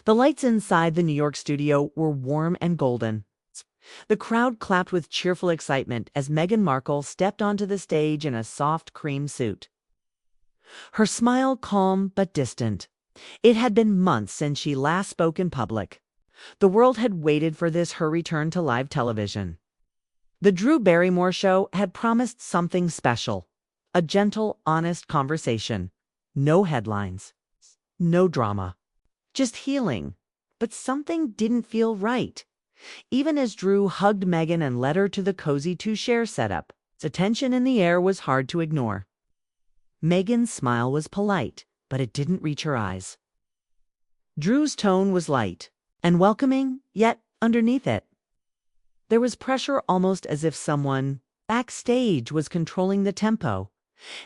The lights inside the New York studio were warm and golden. The crowd clapped with cheerful excitement as Meghan Markle stepped onto the stage in a soft cream suit. Her smile calm but distant. It had been months since she last spoke in public. The world had waited for her return to live television. The Drew Barrymore show had promised something special. A gentle, honest conversation. No headlines. No drama. Just healing. But something didn't feel right. Even as Drew hugged Meghan and led her to the cozy two-chair setup, the tension in the air was hard to ignore. Meghan's smile was polite, but it didn't reach her eyes. Drew's tone was light and welcoming, yet underneath it, there was pressure, almost as if someone backstage was controlling the tempo.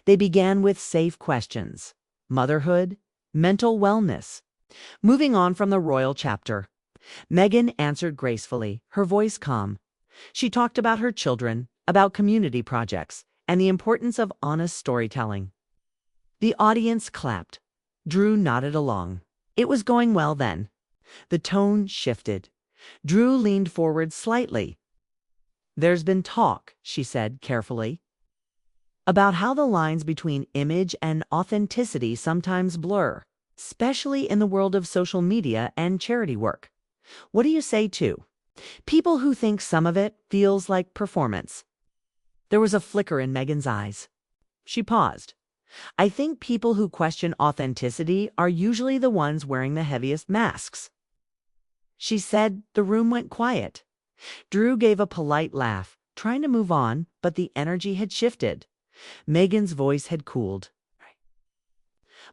They began with safe questions: motherhood, mental wellness. Moving on from the royal chapter, Meghan answered gracefully, her voice calm. She talked about her children, about community projects, and the importance of honest storytelling. The audience clapped. Drew nodded along. It was going well then. The tone shifted. Drew leaned forward slightly. "There's been talk," she said carefully, "about how the lines between image and authenticity sometimes blur, especially in the world of social media and charity work. What do you say to people who think some of it feels like performance?" There was a flicker in Meghan's eyes. She paused. "I think people who question authenticity are usually the ones wearing the heaviest masks," she said. The room went quiet. Drew gave a polite laugh, trying to move on, but the energy had shifted. Meghan's voice had cooled.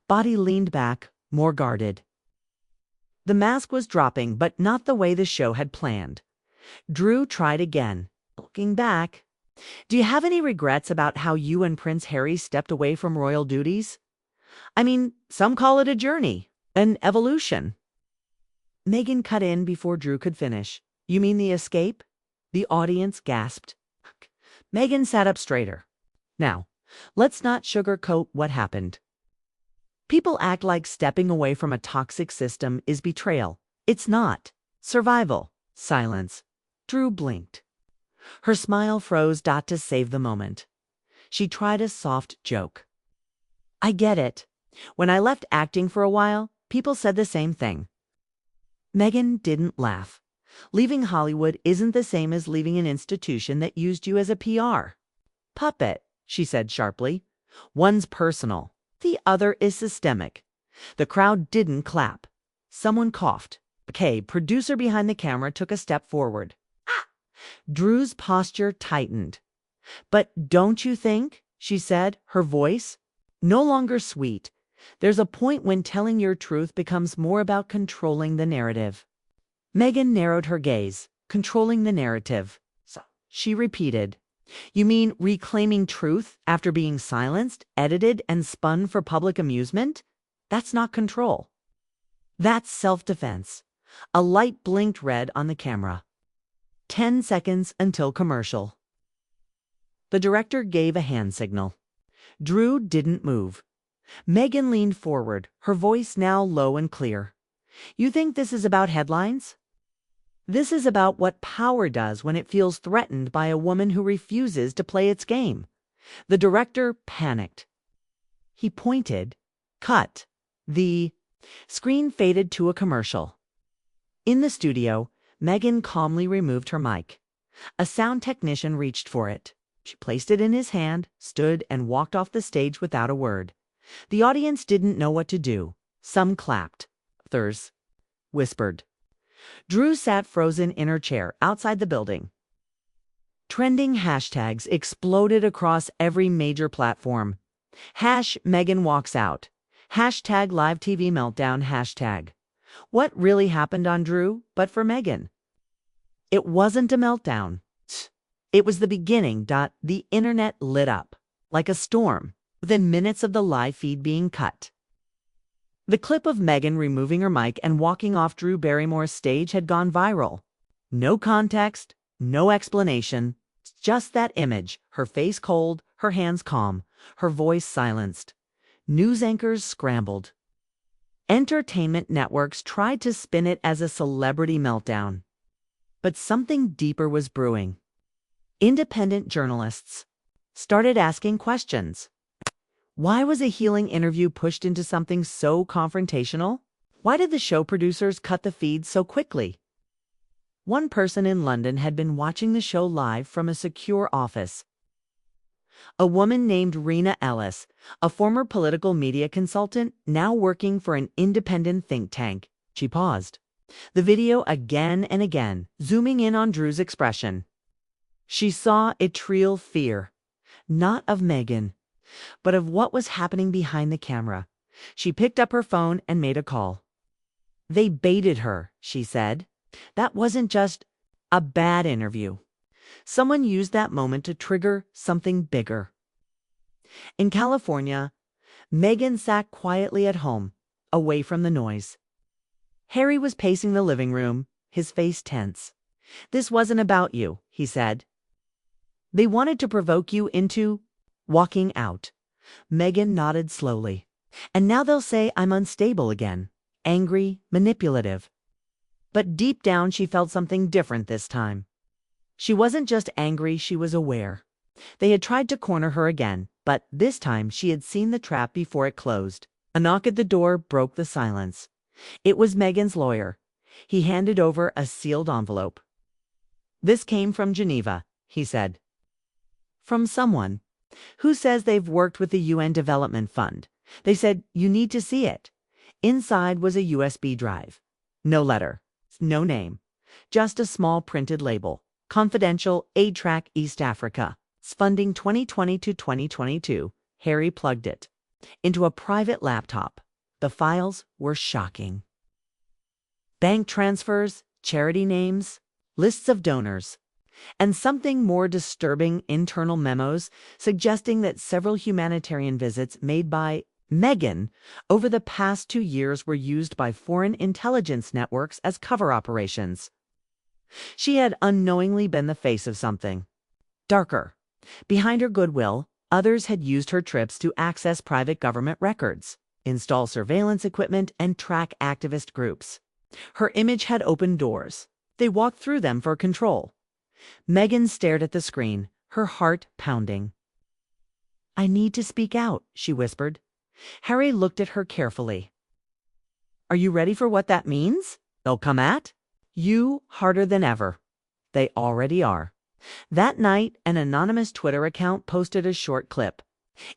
Body leaned back, more guarded. The mask was dropping, but not the way the show had planned. Drew tried again. Looking back, "Do you have any regrets about how you and Prince Harry stepped away from royal duties? I mean, some call it a journey, an evolution." Meghan cut in before Drew could finish. "You mean the escape?" The audience gasped. Meghan sat up straighter. "Now, let's not sugarcoat what happened. People act like stepping away from a toxic system is betrayal. It's not. Survival." Silence. Drew blinked. Her smile froze to save the moment. She tried a soft joke. "I get it. When I left acting for a while, people said the same thing." Meghan didn't laugh. Leaving Hollywood isn't the same as leaving an institution that used you as a PR puppet, she said sharply. "One's personal. The other is systemic." The crowd didn't clap. Someone coughed. Okay, producer behind the camera took a step forward. Drew's posture tightened. "But don't you think," she said, her voice no longer sweet, "there's a point when telling your truth becomes more about controlling the narrative?" Meghan narrowed her gaze. "Controlling the narrative." So she repeated. "You mean reclaiming truth after being silenced, edited, and spun for public amusement? That's not control. That's self-defense." A light blinked red on the camera. 10 seconds until commercial. The director gave a hand signal. Drew didn't move. Meghan leaned forward, her voice now low and clear. "You think this is about headlines? This is about what power does when it feels threatened by a woman who refuses to play its game." The director panicked. He pointed. Cut. The screen faded to a commercial. In the studio, Meghan calmly removed her mic. A sound technician reached for it. She placed it in his hand, stood, and walked off the stage without a word. The audience didn't know what to do. Some clapped. Others whispered. Drew sat frozen in her chair outside the building. Trending hashtags exploded across every major platform. Meghan walks out. Live TV meltdown. What really happened on Drew, but for Meghan? It wasn't a meltdown. It was the beginning. The internet lit up like a storm within minutes of the live feed being cut. The clip of Meghan removing her mic and walking off Drew Barrymore's stage had gone viral. No context, no explanation, just that image, her face cold, her hands calm, her voice silenced. News anchors scrambled. Entertainment networks tried to spin it as a celebrity meltdown. But something deeper was brewing. Independent journalists started asking questions. Why was a healing interview pushed into something so confrontational? Why did the show producers cut the feed so quickly? One person in London had been watching the show live from a secure office. A woman named Rena Ellis, a former political media consultant now working for an independent think tank. She paused the video again and again, zooming in on Drew's expression. She saw a real fear, not of Meghan, but of what was happening behind the camera. She picked up her phone and made a call. They baited her, she said. That wasn't just a bad interview. Someone used that moment to trigger something bigger. In California, Meghan sat quietly at home, away from the noise. Harry was pacing the living room, his face tense. This wasn't about you, he said. They wanted to provoke you into walking out. Meghan nodded slowly. And now they'll say I'm unstable again, angry, manipulative. But deep down she felt something different this time. She wasn't just angry, she was aware. They had tried to corner her again, but this time she had seen the trap before it closed. A knock at the door broke the silence. It was Meghan's lawyer. He handed over a sealed envelope. This came from Geneva, he said. From someone who says they've worked with the UN Development Fund. They said you need to see it. Inside was a USB drive. No letter, no name, just a small printed label. Confidential Aid Track East Africa. Funding 2020 to 2022. Harry plugged it into a private laptop. The files were shocking. Bank transfers, charity names, lists of donors, and something more disturbing, internal memos suggesting that several humanitarian visits made by Meghan over the past 2 years were used by foreign intelligence networks as cover operations. She had unknowingly been the face of something darker. Behind her goodwill, others had used her trips to access private government records, install surveillance equipment, and track activist groups. Her image had opened doors. They walked through them for control. Meghan stared at the screen, her heart pounding. I need to speak out, she whispered. Harry looked at her carefully. Are you ready for what that means? They'll come at you harder than ever. They already are. That night, an anonymous Twitter account posted a short clip.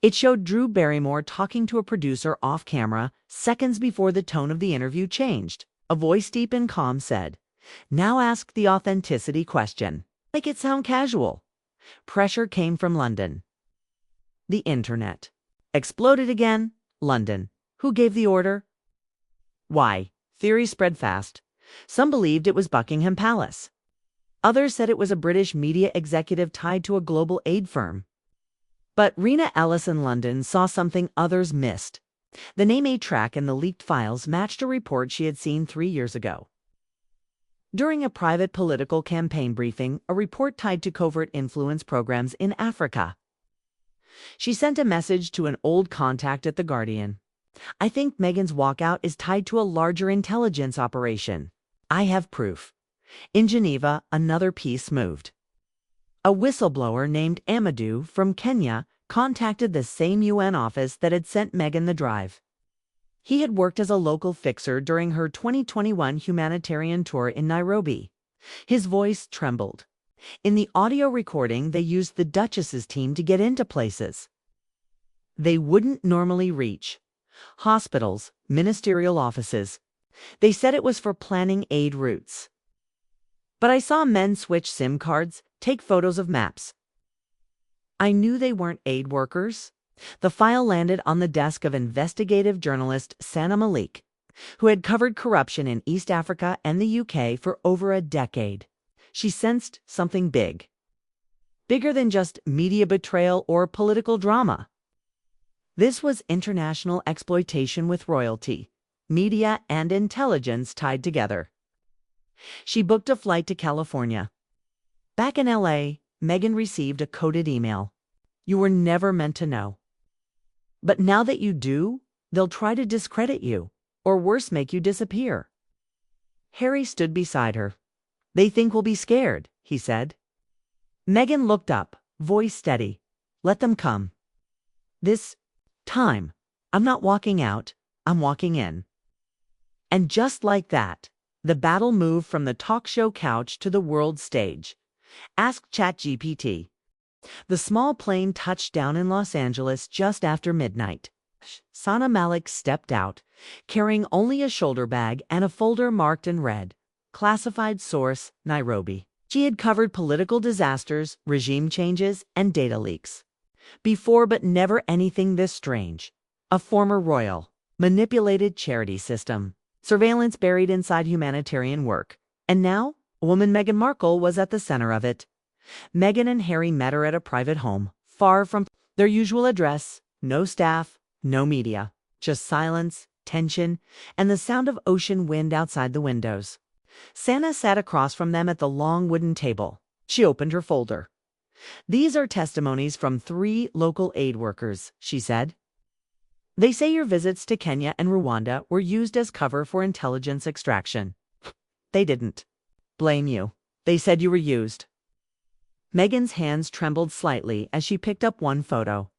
It showed Drew Barrymore talking to a producer off camera seconds before the tone of the interview changed. A voice deep and calm said, Now ask the authenticity question. Make it sound casual. Pressure came from London. The internet. Exploded again. London. Who gave the order? Why? Theories spread fast. Some believed it was Buckingham Palace. Others said it was a British media executive tied to a global aid firm. But Rena Ellis in London saw something others missed. The name A-Track in the leaked files matched a report she had seen 3 years ago. During a private political campaign briefing, a report tied to covert influence programs in Africa. She sent a message to an old contact at The Guardian. I think Meghan's walkout is tied to a larger intelligence operation. I have proof. In Geneva, another piece moved. A whistleblower named Amadou from Kenya contacted the same UN office that had sent Meghan the drive. He had worked as a local fixer during her 2021 humanitarian tour in Nairobi. His voice trembled. In the audio recording, they used the Duchess's team to get into places they wouldn't normally reach. Hospitals, ministerial offices. They said it was for planning aid routes. But I saw men switch SIM cards, take photos of maps. I knew they weren't aid workers. The file landed on the desk of investigative journalist Sana Malik, who had covered corruption in East Africa and the UK for over a decade. She sensed something big. Bigger than just media betrayal or political drama. This was international exploitation with royalty, media and intelligence tied together. She booked a flight to California. Back in LA, Meghan received a coded email. You were never meant to know. But now that you do, they'll try to discredit you. or worse, make you disappear. Harry stood beside her. They think we'll be scared, he said. Meghan looked up, voice steady. Let them come. This time, I'm not walking out, I'm walking in. And just like that, the battle moved from the talk show couch to the world stage. Ask ChatGPT. The small plane touched down in Los Angeles just after midnight. Sana Malik stepped out, carrying only a shoulder bag and a folder marked in red. Classified source, Nairobi. She had covered political disasters, regime changes, and data leaks. Before, but never anything this strange. A former royal, manipulated charity system, surveillance buried inside humanitarian work. And now, a woman, Meghan Markle, was at the center of it. Meghan and Harry met her at a private home, far from their usual address, no staff, no media, just silence, tension, and the sound of ocean wind outside the windows. Sana sat across from them at the long wooden table. She opened her folder. These are testimonies from 3 local aid workers, she said. They say your visits to Kenya and Rwanda were used as cover for intelligence extraction. They didn't. Blame you. They said you were used. Meghan's hands trembled slightly as she picked up one photo.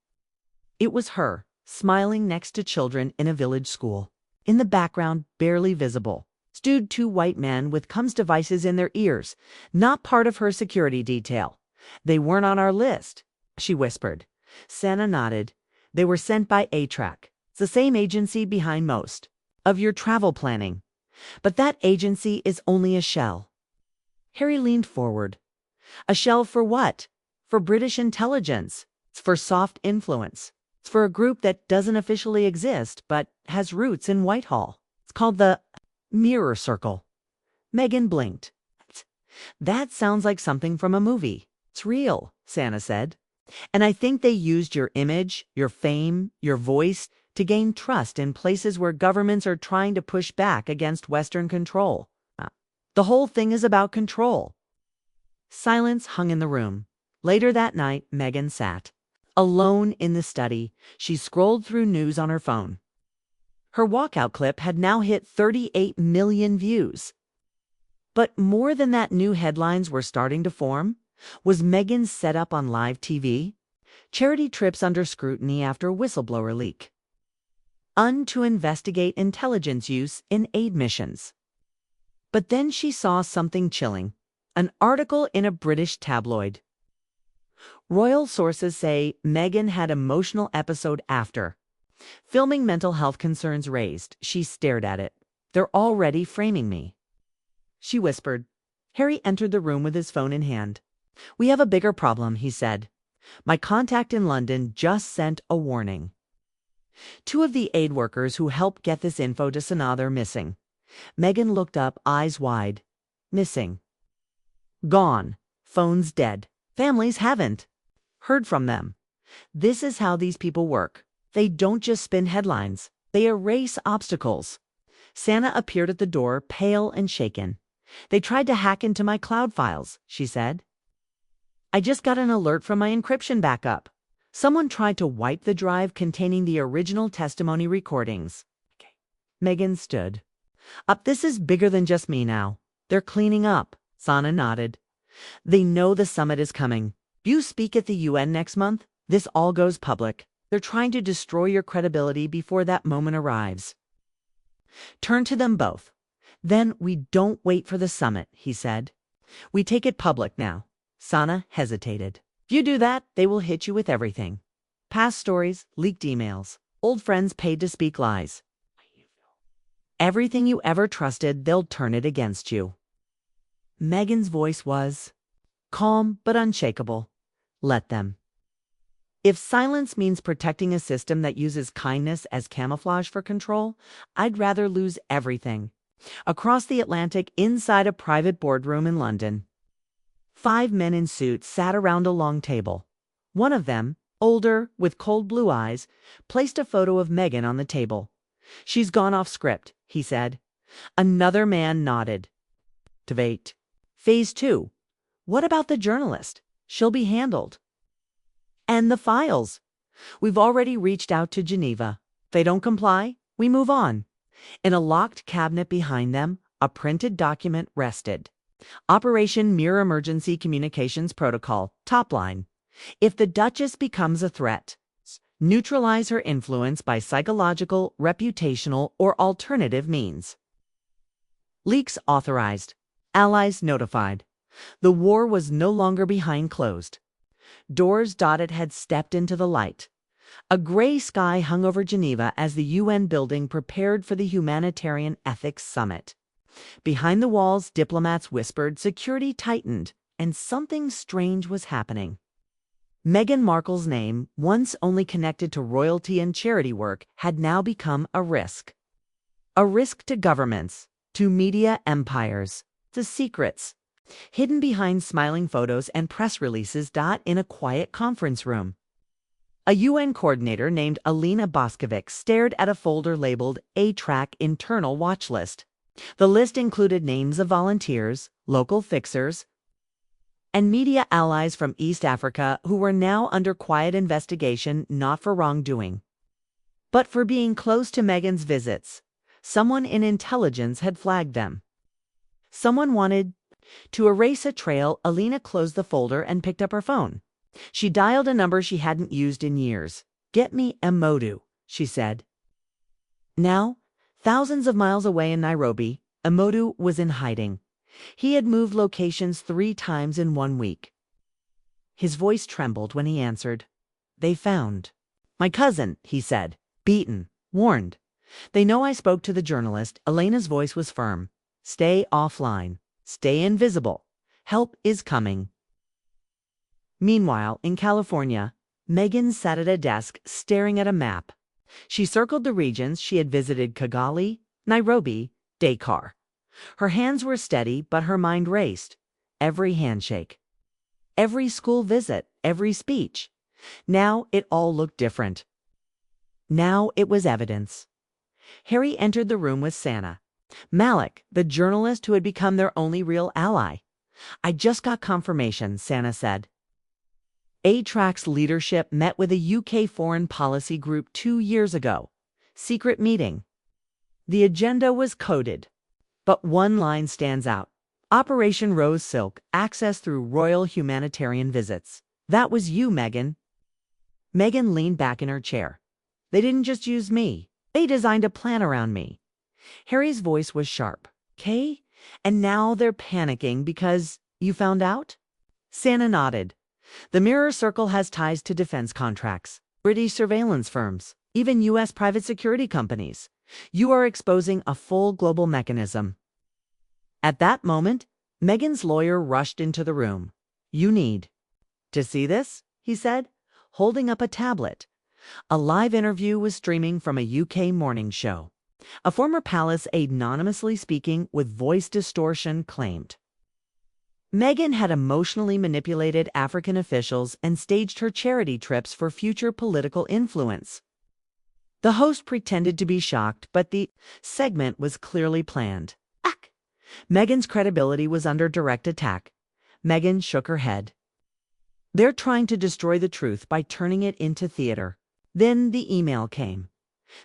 It was her, smiling next to children in a village school. In the background, barely visible, stood 2 white men with comms devices in their ears, not part of her security detail. They weren't on our list, she whispered. Sana nodded. They were sent by A-Track, the same agency behind most of your travel planning. But that agency is only a shell. Harry leaned forward. A shell for what? For British intelligence. It's for soft influence. It's for a group that doesn't officially exist, but has roots in Whitehall. It's called the Mirror Circle. Meghan blinked. That sounds like something from a movie. It's real, Sana said. And I think they used your image, your fame, your voice to gain trust in places where governments are trying to push back against Western control. The whole thing is about control. Silence hung in the room. Later that night, Meghan sat alone in the study. She scrolled through news on her phone. Her walkout clip had now hit 38 million views. But more than that, new headlines were starting to form. Was Meghan's setup on live TV? Charity trips under scrutiny after whistleblower leak. To investigate intelligence use in aid missions. But then she saw something chilling. An article in a British tabloid. Royal sources say Meghan had emotional episode after. Filming mental health concerns raised. She stared at it. They're already framing me, she whispered. Harry entered the room with his phone in hand. We have a bigger problem, he said. My contact in London just sent a warning. 2 of the aid workers who helped get this info to Sana are missing. Meghan looked up, eyes wide. Missing. Gone. Phones dead. Families haven't heard from them. This is how these people work. They don't just spin headlines. They erase obstacles. Sana appeared at the door, pale and shaken. They tried to hack into my cloud files, she said. I just got an alert from my encryption backup. Someone tried to wipe the drive containing the original testimony recordings. Meghan stood up. This is bigger than just me now. They're cleaning up. Sana nodded. They know the summit is coming. You speak at the UN next month. This all goes public. They're trying to destroy your credibility before that moment arrives. Turn to them both. Then we don't wait for the summit, he said. We take it public now. Sana hesitated. If you do that, they will hit you with everything. Past stories, leaked emails, old friends paid to speak lies. Everything you ever trusted, they'll turn it against you. Meghan's voice was calm but unshakable. Let them. If silence means protecting a system that uses kindness as camouflage for control, I'd rather lose everything. Across the Atlantic, inside a private boardroom in London, 5 men in suits sat around a long table. One of them, older, with cold blue eyes, placed a photo of Meghan on the table. She's gone off script, he said. Another man nodded. Debate. Phase 2. What about the journalist? She'll be handled. And the files. We've already reached out to Geneva. If they don't comply, we move on. In a locked cabinet behind them, a printed document rested. Operation Mirror Emergency Communications Protocol, top line. If the Duchess becomes a threat, neutralize her influence by psychological, reputational, or alternative means. Leaks authorized. Allies notified. The war was no longer behind closed doors. It had stepped into the light. A gray sky hung over Geneva as the UN building prepared for the Humanitarian Ethics Summit. Behind the walls, diplomats whispered, security tightened, and something strange was happening. Meghan Markle's name, once only connected to royalty and charity work, had now become a risk. A risk to governments, to media empires, to secrets, hidden behind smiling photos and press releases. In a quiet conference room, a UN coordinator named Alina Boskovic stared at a folder labeled A-Track Internal Watch List. The list included names of volunteers, local fixers, and media allies from East Africa who were now under quiet investigation, not for wrongdoing, but for being close to Meghan's visits. Someone in intelligence had flagged them. Someone wanted to erase a trail. Alina closed the folder and picked up her phone. She dialed a number she hadn't used in years. "Get me Emodu," she said. Now, thousands of miles away in Nairobi, Emodu was in hiding. He had moved locations 3 times in 1 week. His voice trembled when he answered. "They found my cousin," he said, beaten, warned. "They know I spoke to the journalist." Elena's voice was firm. "Stay offline. Stay invisible. Help is coming." Meanwhile, in California, Meghan sat at a desk staring at a map. She circled the regions she had visited: Kigali, Nairobi, Dakar. Her hands were steady, but her mind raced. Every handshake, every school visit, every speech. Now it all looked different. Now it was evidence. Harry entered the room with Sana. Malik, the journalist who had become their only real ally. "I just got confirmation," Sana said. A-Track's leadership met with a UK foreign policy group 2 years ago. Secret meeting. The agenda was coded. But one line stands out. Operation Rose Silk, access through royal humanitarian visits. "That was you, Meghan." Meghan leaned back in her chair. "They didn't just use me. They designed a plan around me." Harry's voice was sharp. "Okay? And now they're panicking because you found out?" Sana nodded. "The Mirror Circle has ties to defense contracts, British surveillance firms, even U.S. private security companies. You are exposing a full global mechanism." At that moment, Meghan's lawyer rushed into the room. "You need to see this," he said, holding up a tablet. A live interview was streaming from a UK morning show. A former palace aide, anonymously speaking with voice distortion, claimed Meghan had emotionally manipulated African officials and staged her charity trips for future political influence. The host pretended to be shocked, but the segment was clearly planned. Meghan's credibility was under direct attack. Meghan shook her head. "They're trying to destroy the truth by turning it into theater." Then the email came.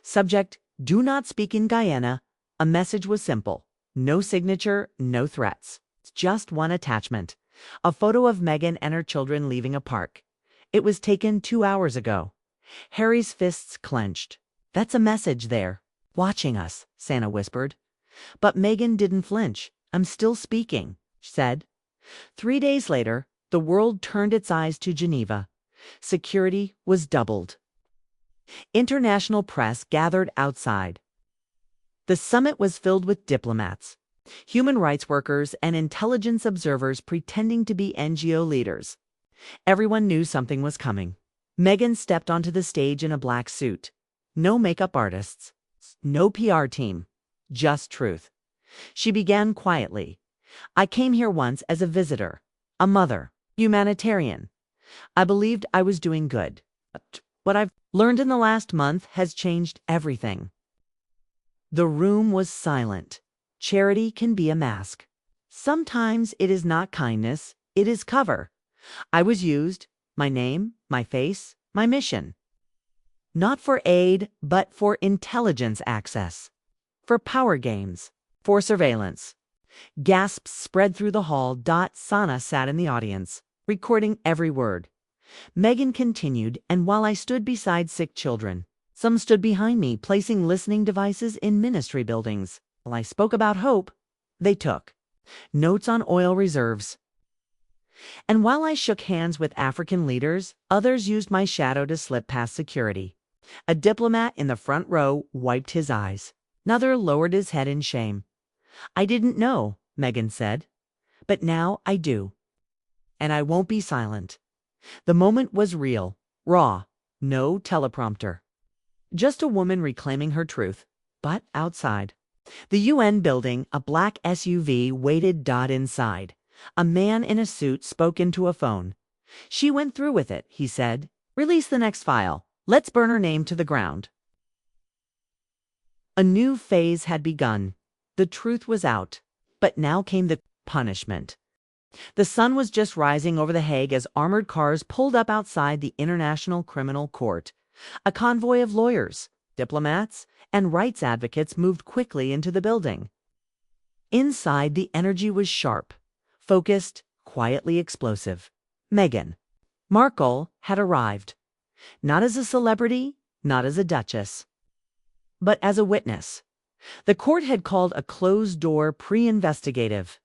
Subject: "Do not speak in Guyana." A message was simple. No signature, no threats. Just one attachment. A photo of Meghan and her children leaving a park. It was taken 2 hours ago. Harry's fists clenched. "That's a message there. Watching us," Sana whispered. But Meghan didn't flinch. "I'm still speaking," she said. 3 days later, the world turned its eyes to Geneva. Security was doubled. International press gathered outside. The summit was filled with diplomats, human rights workers, and intelligence observers pretending to be NGO leaders. Everyone knew something was coming. Meghan stepped onto the stage in a black suit. No makeup artists, no PR team, just truth. She began quietly. "I came here once as a visitor, a mother, humanitarian. I believed I was doing good. But what I've learned in the last month has changed everything." The room was silent. Charity can be a mask. Sometimes it is not kindness, it is cover. I was used, my name, my face, my mission. Not for aid, but for intelligence access. For power games. For surveillance. Gasps spread through the hall. Sana sat in the audience, recording every word. Meghan continued, and while I stood beside sick children, some stood behind me, placing listening devices in ministry buildings. While I spoke about hope, they took notes on oil reserves. And while I shook hands with African leaders, others used my shadow to slip past security. A diplomat in the front row wiped his eyes. Another lowered his head in shame. I didn't know, Meghan said, but now I do. And I won't be silent. The moment was real, raw, no teleprompter. Just a woman reclaiming her truth. But outside the UN building, a black SUV waited. Inside, a man in a suit spoke into a phone. She went through with it, he said. Release the next file. Let's burn her name to the ground. A new phase had begun. The truth was out. But now came the punishment. The sun was just rising over The Hague as armored cars pulled up outside the International Criminal Court. A convoy of lawyers, diplomats, and rights advocates moved quickly into the building. Inside, the energy was sharp, focused, quietly explosive. Meghan Markle had arrived. Not as a celebrity, not as a duchess, but as a witness. The court had called a closed-door pre-investigative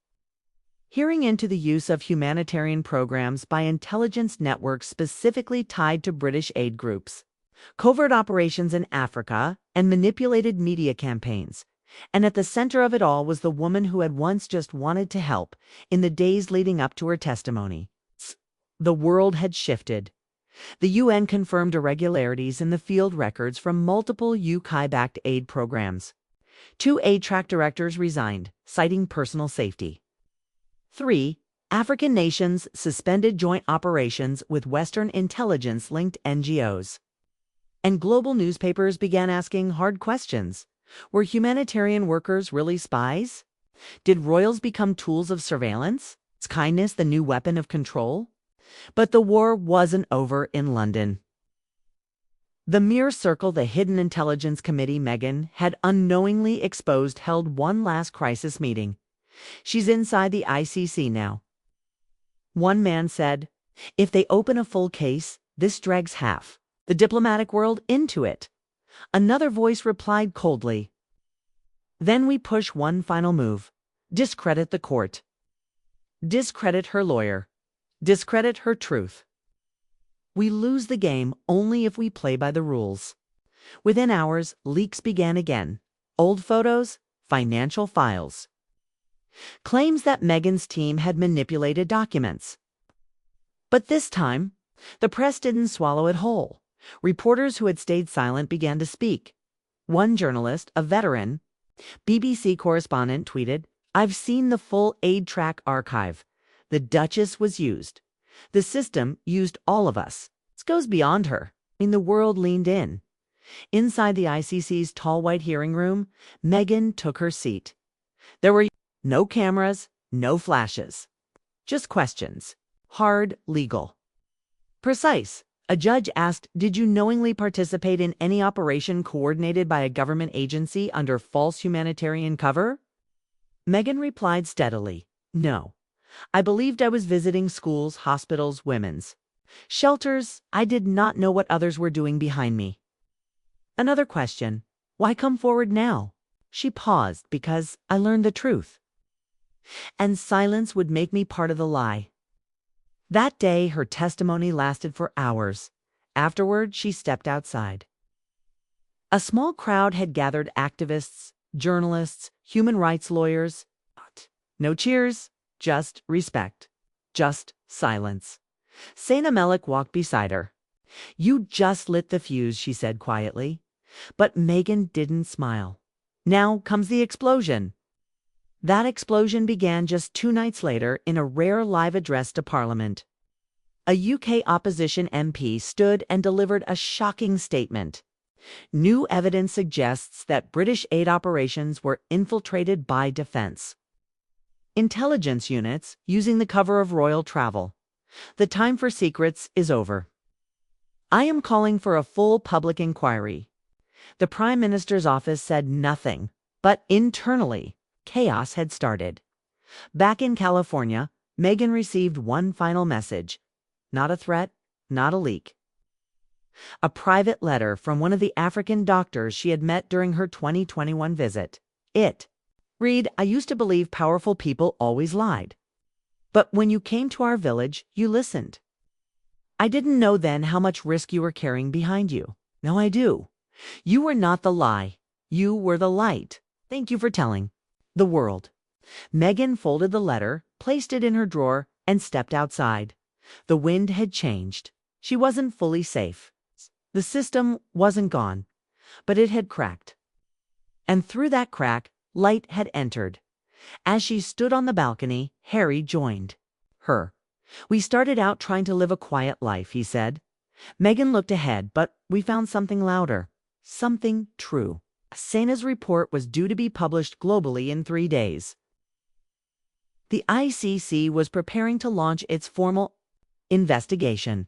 hearing into the use of humanitarian programs by intelligence networks specifically tied to British aid groups, covert operations in Africa, and manipulated media campaigns. And at the center of it all was the woman who had once just wanted to help in the days leading up to her testimony. The world had shifted. The UN confirmed irregularities in the field records from multiple UK-backed aid programs. 2 aid track directors resigned, citing personal safety. 3 African nations suspended joint operations with Western intelligence-linked NGOs. And global newspapers began asking hard questions. Were humanitarian workers really spies? Did royals become tools of surveillance? Is kindness the new weapon of control? But the war wasn't over in London. The Mere Circle, the hidden intelligence committee Meghan had unknowingly exposed, held one last crisis meeting. She's inside the ICC now. One man said, if they open a full case, this drags half the diplomatic world into it. Another voice replied coldly, then we push one final move. Discredit the court. Discredit her lawyer. Discredit her truth. We lose the game only if we play by the rules. Within hours, leaks began again. Old photos, financial files. Claims that Meghan's team had manipulated documents. But this time, the press didn't swallow it whole. Reporters who had stayed silent began to speak. One journalist, a veteran, BBC correspondent, tweeted, I've seen the full aid track archive. The Duchess was used. The system used all of us. This goes beyond her. The world leaned in. Inside the ICC's tall white hearing room, Meghan took her seat. There were no cameras, no flashes. Just questions. Hard, legal. Precise. A judge asked, did you knowingly participate in any operation coordinated by a government agency under false humanitarian cover? Meghan replied steadily, no. I believed I was visiting schools, hospitals, women's shelters. I did not know what others were doing behind me. Another question. Why come forward now? She paused because I learned the truth. And silence would make me part of the lie. That day, her testimony lasted for hours. Afterward, she stepped outside. A small crowd had gathered: activists, journalists, human rights lawyers. No cheers, just respect, just silence. Sana Malik walked beside her. You just lit the fuse, she said quietly. But Meghan didn't smile. Now comes the explosion. That explosion began just 2 nights later in a rare live address to Parliament. A UK opposition MP stood and delivered a shocking statement. New evidence suggests that British aid operations were infiltrated by defense intelligence units using the cover of royal travel. The time for secrets is over. I am calling for a full public inquiry. The Prime Minister's office said nothing. But internally, chaos had started. Back in California, Meghan received one final message. Not a threat, not a leak. A private letter from one of the African doctors she had met during her 2021 visit. It read, "I used to believe powerful people always lied. But when you came to our village, you listened. I didn't know then how much risk you were carrying behind you. Now I do. You were not the lie. You were the light. Thank you for telling the world." Meghan folded the letter, placed it in her drawer, and stepped outside. The wind had changed. She wasn't fully safe. The system wasn't gone, but it had cracked. And through that crack, light had entered. As she stood on the balcony, Harry joined her. "We started out trying to live a quiet life," he said. Meghan looked ahead, but we found something louder, something true. Sena's report was due to be published globally in 3 days. The ICC was preparing to launch its formal investigation.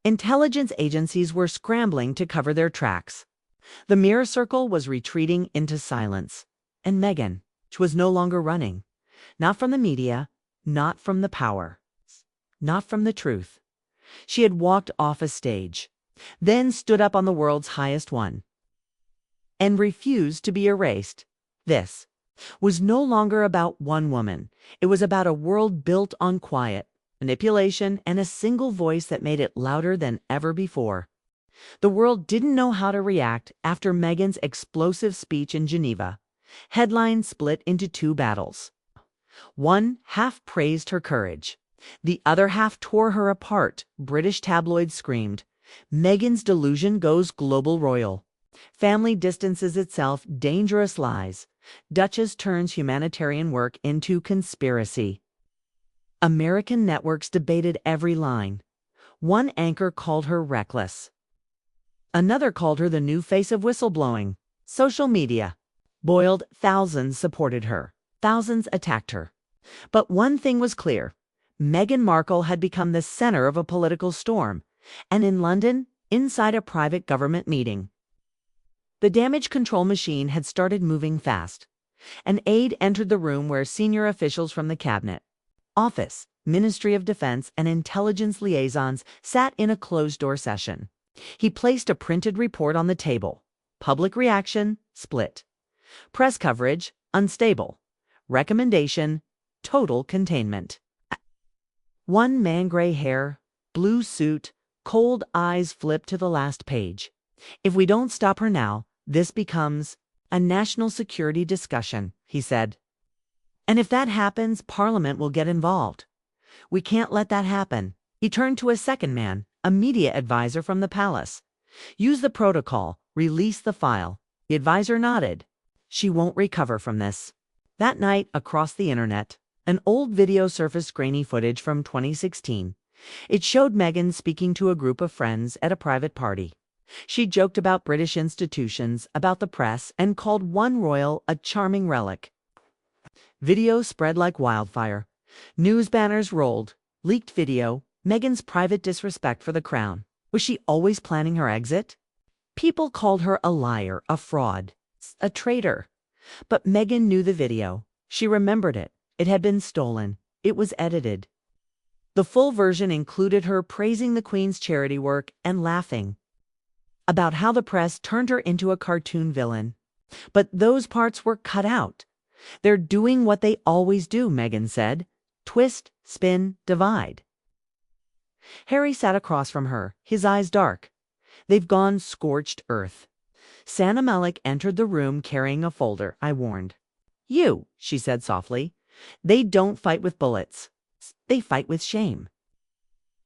Intelligence agencies were scrambling to cover their tracks. The mirror circle was retreating into silence. And Meghan, she was no longer running. Not from the media, not from the power, not from the truth. She had walked off a stage, then stood up on the world's highest one, and refused to be erased. This was no longer about one woman. It was about a world built on quiet, manipulation, and a single voice that made it louder than ever before. The world didn't know how to react after Meghan's explosive speech in Geneva. Headlines split into two battles. One half praised her courage. The other half tore her apart. British tabloids screamed, "Meghan's delusion goes global royal. Family distances itself, dangerous lies. Duchess turns humanitarian work into conspiracy." American networks debated every line. One anchor called her reckless. Another called her the new face of whistleblowing. Social media boiled. Thousands supported her. Thousands attacked her. But one thing was clear. Meghan Markle had become the center of a political storm, and in London, inside a private government meeting. The damage control machine had started moving fast. An aide entered the room where senior officials from the cabinet, office, Ministry of Defense, and intelligence liaisons sat in a closed-door session. He placed a printed report on the table. Public reaction, split. Press coverage, unstable. Recommendation, total containment. One man, gray hair, blue suit, cold eyes, flipped to the last page. "If we don't stop her now, this becomes a national security discussion," he said. "And if that happens, Parliament will get involved. We can't let that happen." He turned to a second man, a media advisor from the palace. "Use the protocol, release the file." The advisor nodded. "She won't recover from this." That night, across the internet, an old video surfaced, grainy footage from 2016. It showed Meghan speaking to a group of friends at a private party. She joked about British institutions, about the press, and called one royal a charming relic. Video spread like wildfire. News banners rolled. Leaked video, Meghan's private disrespect for the crown. Was she always planning her exit? People called her a liar, a fraud, a traitor. But Meghan knew the video. She remembered it. It had been stolen. It was edited. The full version included her praising the Queen's charity work and laughing about how the press turned her into a cartoon villain. But those parts were cut out. "They're doing what they always do," Meghan said. "Twist, spin, divide." Harry sat across from her, his eyes dark. "They've gone scorched earth." Sana Malik entered the room carrying a folder. "I warned you," she said softly. "They don't fight with bullets. They fight with shame."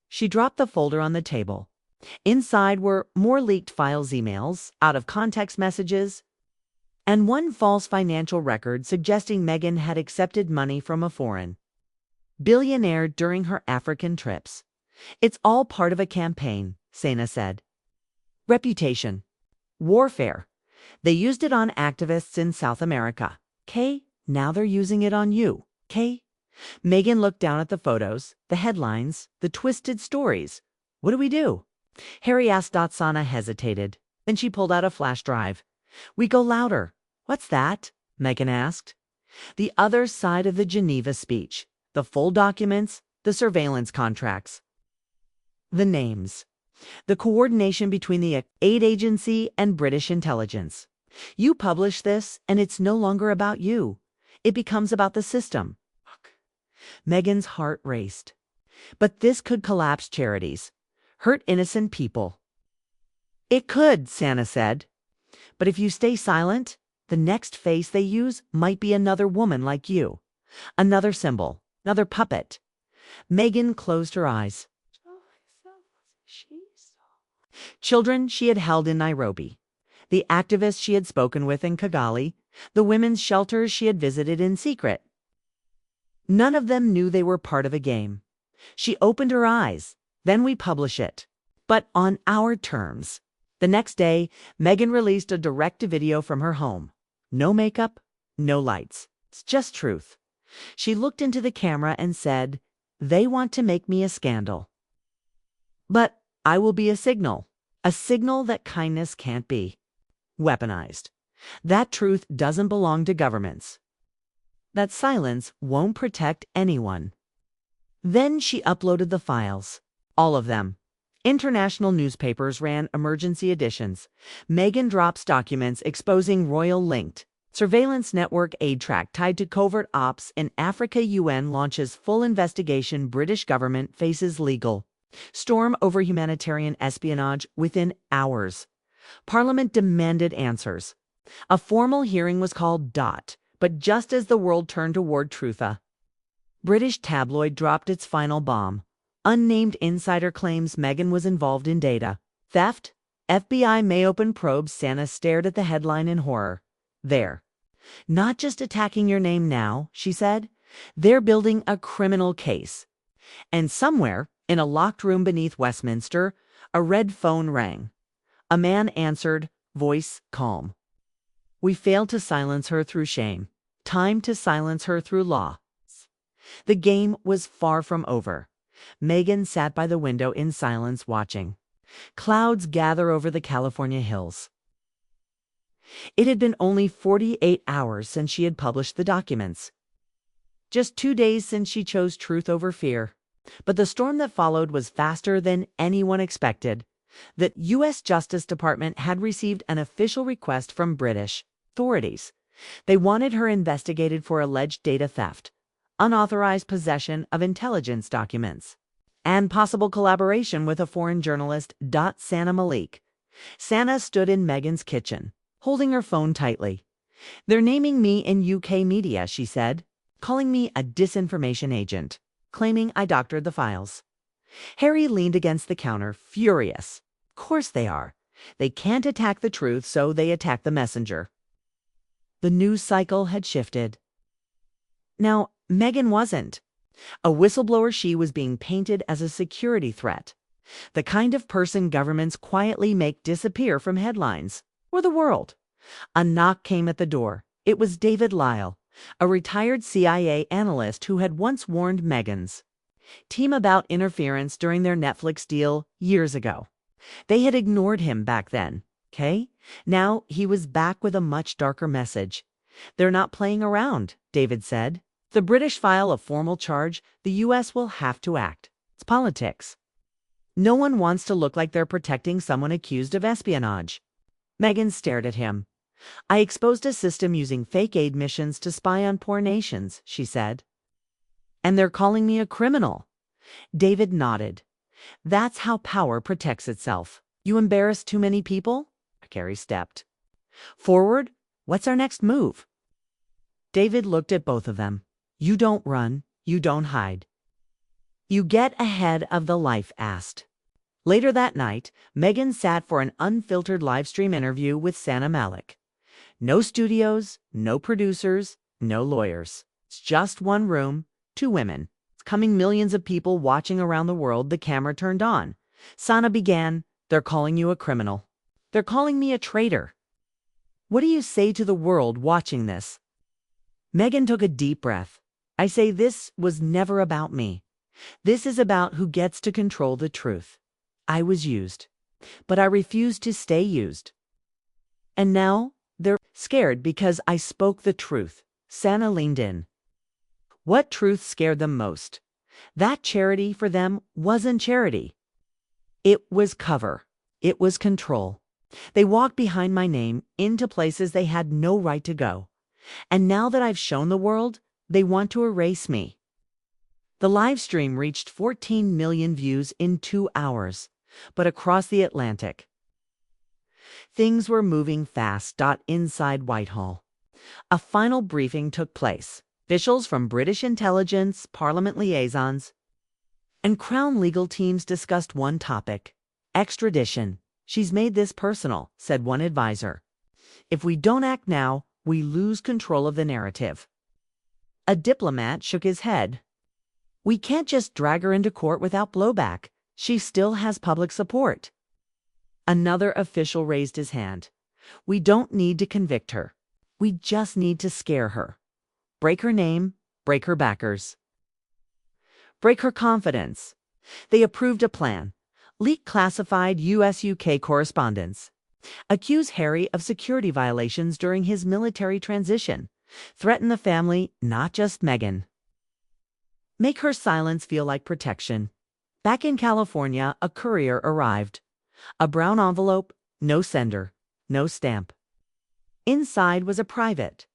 She dropped the folder on the table. Inside were more leaked files, emails, out-of-context messages, and one false financial record suggesting Meghan had accepted money from a foreign billionaire during her African trips. "It's all part of a campaign," Sana said. "Reputation. Warfare. They used it on activists in South America. Kay, now they're using it on you. Kay." Meghan looked down at the photos, the headlines, the twisted stories. "What do we do?" Harry asked. Sana hesitated. Then she pulled out a flash drive. "We go louder. What's that? Meghan asked. The other side of the Geneva speech. The full documents, the surveillance contracts. The names. The coordination between the aid agency and British intelligence. You publish this, and it's no longer about you. It becomes about the system. Meghan's heart raced. But this could collapse charities, hurt innocent people. It could, Santa said. But if you stay silent, the next face they use might be another woman like you. Another symbol, another puppet. Meghan closed her eyes. Children she had held in Nairobi, the activists she had spoken with in Kigali, the women's shelters she had visited in secret. None of them knew they were part of a game. She opened her eyes. Then we publish it. But on our terms. The next day, Meghan released a direct-to-video from her home. No makeup, no lights. It's just truth. She looked into the camera and said, "They want to make me a scandal. But I will be a signal that kindness can't be. Weaponized. That truth doesn't belong to governments. That silence won't protect anyone." Then she uploaded the files. All of them. International newspapers ran emergency editions. Meghan drops documents exposing royal-linked surveillance network aid track tied to covert ops in Africa. UN launches full investigation. British government faces legal storm over humanitarian espionage within hours. Parliament demanded answers. A formal hearing was called. But just as the world turned toward truth, a British tabloid dropped its final bomb. Unnamed insider claims Meghan was involved in data theft. FBI may open probes. Santa stared at the headline in horror. They're not just attacking your name now, she said. They're building a criminal case. And somewhere, in a locked room beneath Westminster, a red phone rang. A man answered, voice calm. We failed to silence her through shame. Time to silence her through law. The game was far from over. Meghan sat by the window in silence watching. Clouds gather over the California hills. It had been only 48 hours since she had published the documents. Just 2 days since she chose truth over fear. But the storm that followed was faster than anyone expected. The U.S. Justice Department had received an official request from British authorities. They wanted her investigated for alleged data theft, unauthorized possession of intelligence documents, and possible collaboration with a foreign journalist. Santa Malik. Santa stood in Meghan's kitchen, holding her phone tightly. They're naming me in UK media, she said, calling me a disinformation agent, claiming I doctored the files. Harry leaned against the counter, furious. Of course they are. They can't attack the truth, so they attack the messenger. The news cycle had shifted. Now, Meghan wasn't. A whistleblower, she was being painted as a security threat. The kind of person governments quietly make disappear from headlines or the world. A knock came at the door. It was David Lyle, a retired CIA analyst who had once warned Meghan's team about interference during their Netflix deal years ago. They had ignored him back then, okay? Now he was back with a much darker message. They're not playing around, David said. The British file a formal charge, the U.S. will have to act. It's politics. No one wants to look like they're protecting someone accused of espionage. Meghan stared at him. I exposed a system using fake aid missions to spy on poor nations, she said. And they're calling me a criminal. David nodded. That's how power protects itself. You embarrass too many people? Carrie stepped forward. What's our next move? David looked at both of them. You don't run. You don't hide. You get ahead of the life asked. Later that night, Meghan sat for an unfiltered live stream interview with Santa Malik. No studios, no producers, no lawyers. It's just one room, 2 women. It's coming millions of people watching around the world. The camera turned on. Santa began, they're calling you a criminal. They're calling me a traitor. What do you say to the world watching this? Meghan took a deep breath. I say this was never about me. This is about who gets to control the truth. I was used, but I refuse to stay used. And now, They're scared because I spoke the truth. Santa leaned in. What truth scared them most? That charity for them wasn't charity. It was cover. It was control. They walked behind my name into places they had no right to go. And now that I've shown the world, they want to erase me. The live stream reached 14 million views in 2 hours, but across the Atlantic, things were moving fast. Inside Whitehall, a final briefing took place. Officials from British intelligence, Parliament liaisons, and Crown legal teams discussed one topic: extradition. She's made this personal, said one advisor. If we don't act now, we lose control of the narrative. A diplomat shook his head. We can't just drag her into court without blowback. She still has public support. Another official raised his hand. We don't need to convict her. We just need to scare her. Break her name, break her backers. Break her confidence. They approved a plan. Leak classified US-UK correspondence. Accuse Harry of security violations during his military transition. Threaten the family, not just Meghan. Make her silence feel like protection. Back in California, a courier arrived. A brown envelope, no sender, no stamp. Inside was a private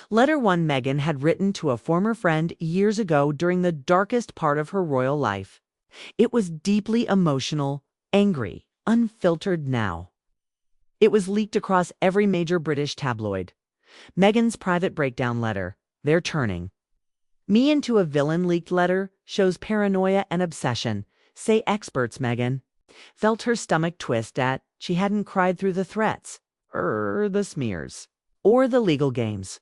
letter one Meghan had written to a former friend years ago during the darkest part of her royal life. It was deeply emotional, angry, unfiltered now. It was leaked across every major British tabloid. Meghan's private breakdown letter. They're turning me into a villain. Leaked letter shows paranoia and obsession, say experts. Meghan felt her stomach twist at she hadn't cried through the threats, the smears, or the legal games.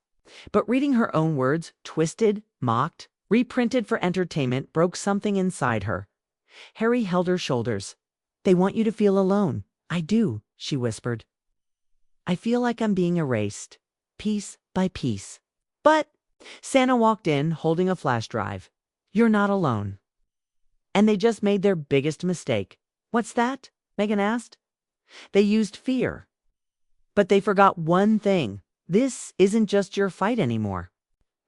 But reading her own words, twisted, mocked, reprinted for entertainment, broke something inside her. Harry held her shoulders. They want you to feel alone. I do, she whispered. I feel like I'm being erased, piece by piece. But Santa walked in, holding a flash drive. You're not alone. And they just made their biggest mistake. What's that? Meghan asked. They used fear. But they forgot one thing. This isn't just your fight anymore.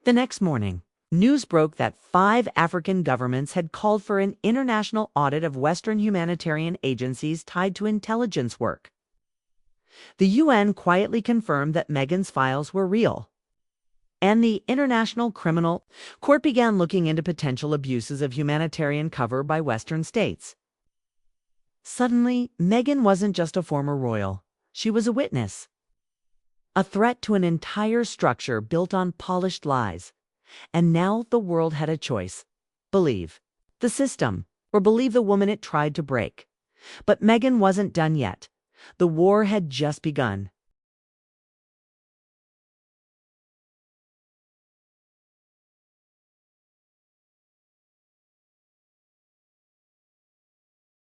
The next morning, news broke that 5 African governments had called for an international audit of Western humanitarian agencies tied to intelligence work. The UN quietly confirmed that Meghan's files were real. And the International Criminal Court began looking into potential abuses of humanitarian cover by Western states. Suddenly, Meghan wasn't just a former royal. She was a witness. A threat to an entire structure built on polished lies. And now the world had a choice. Believe the system, or believe the woman it tried to break. But Meghan wasn't done yet. The war had just begun.